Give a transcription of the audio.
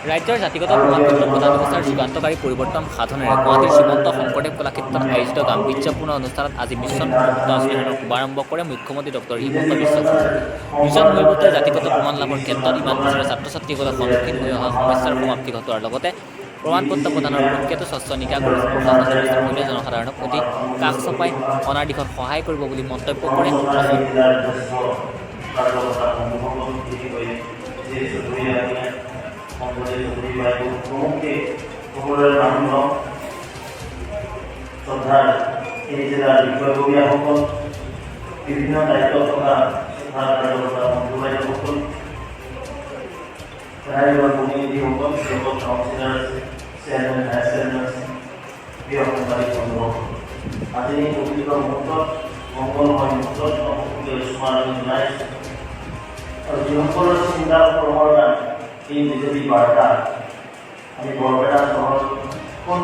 ৰাজ্যৰ জাতিগত প্ৰমাণপত্ৰ প্ৰদান ব্যৱস্থাৰ যুগান্তকাৰী পৰিৱৰ্তন সাধনেৰে গুৱাহাটীৰ শ্ৰীমন্ত শংকৰদেৱ কলাক্ষেত্ৰত আয়োজিত গাম্ভীৰ্যপূৰ্ণ অনুষ্ঠানত আজি মিছন ব্ৰহ্মপুত্ৰ আঁচনিখনৰ শুভাৰম্ভ কৰে মুখ্যমন্ত্ৰী ডক্টৰ হিমন্ত বিশ্ব শৰ্মাই। মিছন ব্ৰহ্মপুত্ৰই জাতিগত প্ৰমাণ লাভৰ ক্ষেত্ৰত ইমান বছৰে ছাত্ৰ ছাত্ৰীসকলে সন্মুখীন হৈ অহা সমস্যাৰ সমাপ্তি ঘটোৱাৰ লগতে প্ৰমাণপত্ৰ প্ৰদানৰ প্ৰক্ৰিয়াটো স্বচ্ছ নিকা কৰি প্ৰশাসন ব্যৱস্থাৰ সৈতে জনসাধাৰণক অধিক কাষ চপাই অনাৰ দিশত সহায় কৰিব বুলি মন্তব্য কৰে। বিভিন্ন দায়িত্ব থকা আজি পবিত্ৰ মুহূৰ্তত মংগলময় মুহূৰ্তত সকলোকে স্মৰণীয় জনাইছোঁ আৰু যিসকলৰ চিন্তা প্ৰৱৰ্তন এই বিজেপি বাৰ্তা আমি বৰপেটা চহৰত কোন